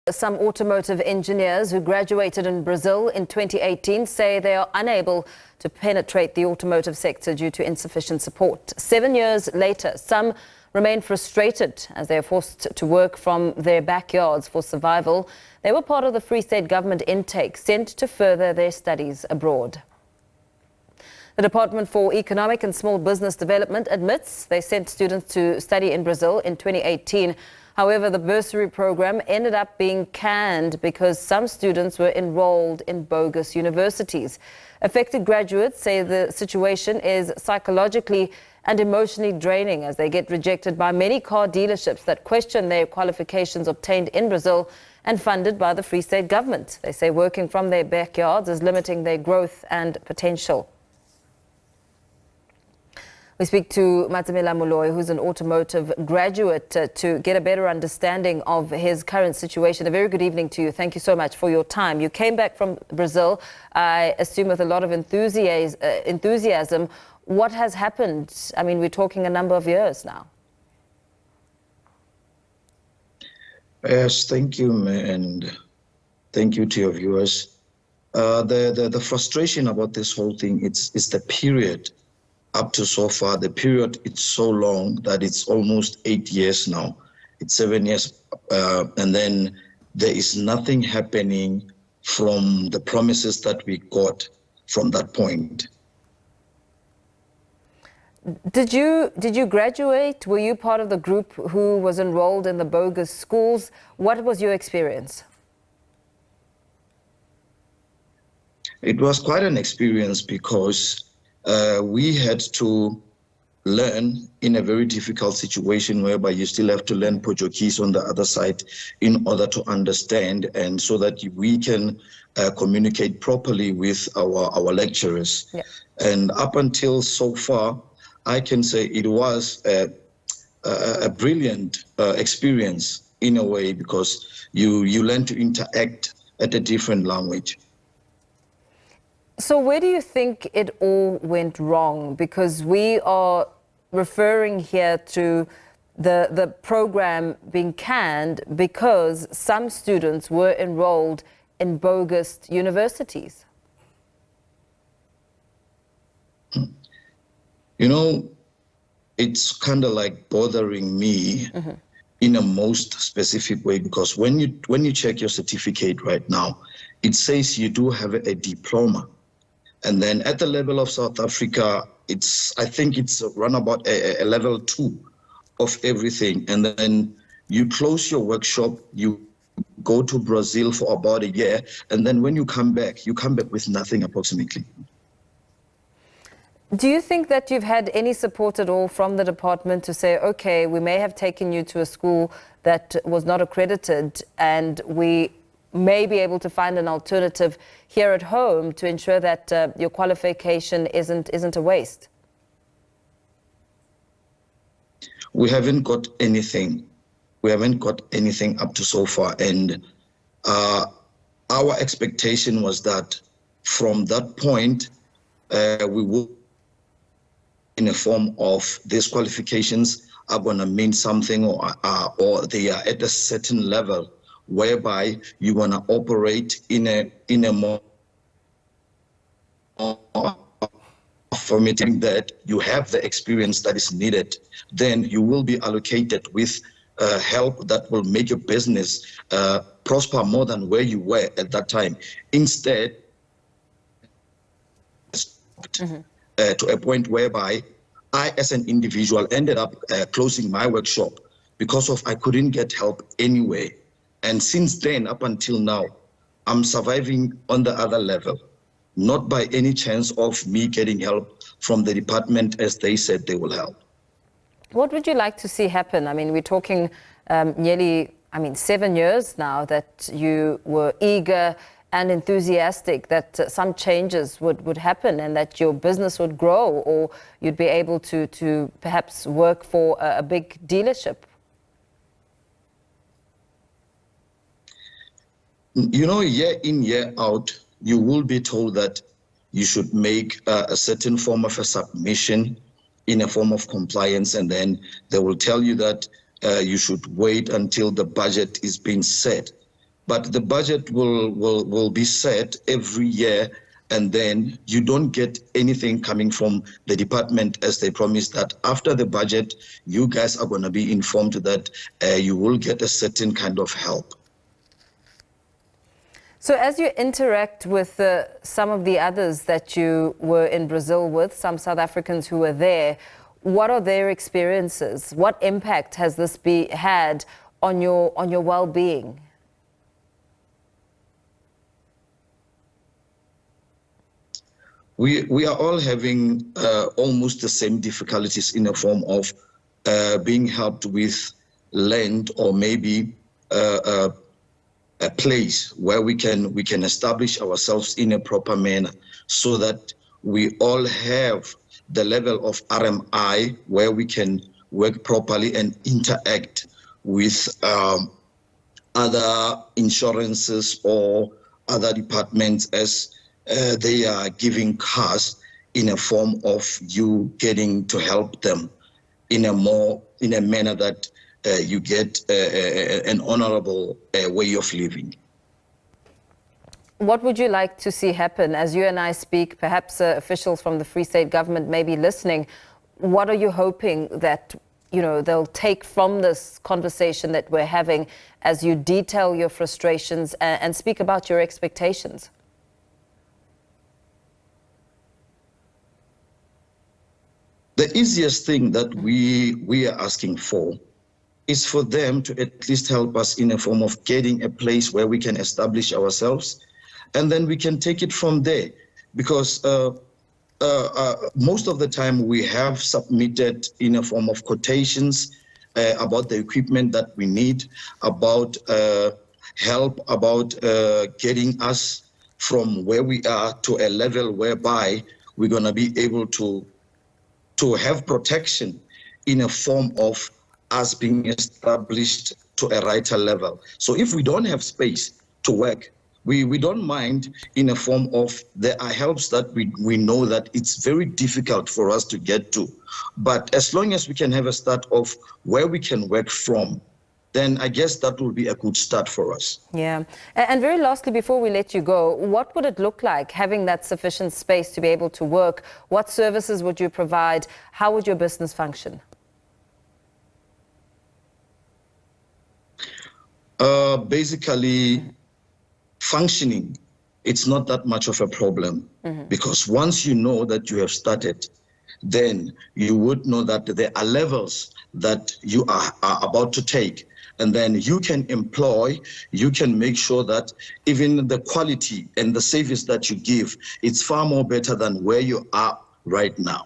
Some automotive engineers who graduated in Brazil in 2018 say they are unable to penetrate the automotive sector due to insufficient support. 7 years later, some remain frustrated as they are forced to work from their backyards for survival. They were part of the Free State government intake sent to further their studies abroad. The Department for Economic and Small Business Development admits they sent students to study in Brazil in 2018. However, the bursary program ended up being canned because some students were enrolled in bogus universities. Affected graduates say the situation is psychologically and emotionally draining as they get rejected by many car dealerships that question their qualifications obtained in Brazil and funded by the Free State government. They say working from their backyards is limiting their growth and potential. We speak to Matsemela Moloi, who's an automotive graduate, to get a better understanding of his current situation. A very good evening to you. Thank you so much for your time. You came back from Brazil, I assume, with a lot of enthusiasm. What has happened? I mean, we're talking a number of years now. Yes, thank you, and thank you to your viewers. The frustration about this whole thing is the period. Up to so far, the period it's so long that it's almost 8 years now. It's 7 years, and then there is nothing happening from the promises that we got from that point. Did you graduate? Were you part of the group who was enrolled in the bogus schools? What was your experience? It was quite an experience because we had to learn in a very difficult situation whereby you still have to learn Portuguese on the other side in order to understand and so that we can communicate properly with our lecturers. Yeah. And up until so far, I can say it was a brilliant experience in a way because you learn to interact at a different language. So where do you think it all went wrong? Because we are referring here to the program being canned because some students were enrolled in bogus universities. You know, it's kind of like bothering me in a most specific way because when you check your certificate right now, it says you do have a diploma. And then at the level of South Africa, I think it's run about a level 2 of everything. And then you close your workshop, you go to Brazil for about a year. And then when you come back with nothing approximately. Do you think that you've had any support at all from the department to say, okay, we may have taken you to a school that was not accredited and we may be able to find an alternative here at home to ensure that your qualification isn't a waste? We haven't got anything. We haven't got anything up to so far. And our expectation was that from that point, we will, in a form of these qualifications are going to mean something or they are at a certain level whereby you want to operate in a more affirmative that you have the experience that is needed, then you will be allocated with help that will make your business prosper more than where you were at that time. Instead, to a point whereby I, as an individual, ended up closing my workshop because of I couldn't get help anyway. And since then, up until now, I'm surviving on the other level, not by any chance of me getting help from the department as they said they will help. What would you like to see happen? I mean, we're talking nearly, 7 years now that you were eager and enthusiastic that some changes would happen and that your business would grow or you'd be able to perhaps work for a big dealership. You know, year in, year out, you will be told that you should make a certain form of a submission in a form of compliance, and then they will tell you that you should wait until the budget is being set. but the budget will be set every year, and then you don't get anything coming from the department, as they promised that after the budget, you guys are going to be informed that you will get a certain kind of help. So as you interact with some of the others that you were in Brazil with, some South Africans who were there, what are their experiences? What impact has this had on your well-being? We are all having almost the same difficulties in the form of being helped with land, or maybe a place where we can establish ourselves in a proper manner, so that we all have the level of RMI where we can work properly and interact with other insurances or other departments, as they are giving cars in a form of you getting to help them in a manner that you get an honorable way of living. What would you like to see happen as you and I speak? Perhaps officials from the Free State government may be listening. What are you hoping that they'll take from this conversation that we're having as you detail your frustrations and speak about your expectations? The easiest thing that we are asking for is for them to at least help us in a form of getting a place where we can establish ourselves, and then we can take it from there. Because most of the time we have submitted in a form of quotations about the equipment that we need, about help, about getting us from where we are to a level whereby we're going to be able to have protection in a form of us being established to a righter level. So if we don't have space to work, we don't mind in a form of there are helps that we know that it's very difficult for us to get to. But as long as we can have a start of where we can work from, then I guess that will be a good start for us. Yeah. And very lastly, before we let you go, what would it look like having that sufficient space to be able to work? What services would you provide? How would your business function? Basically, functioning, it's not that much of a problem, because once you know that you have started, then you would know that there are levels that you are about to take. And then you can employ, you can make sure that even the quality and the service that you give, it's far more better than where you are right now.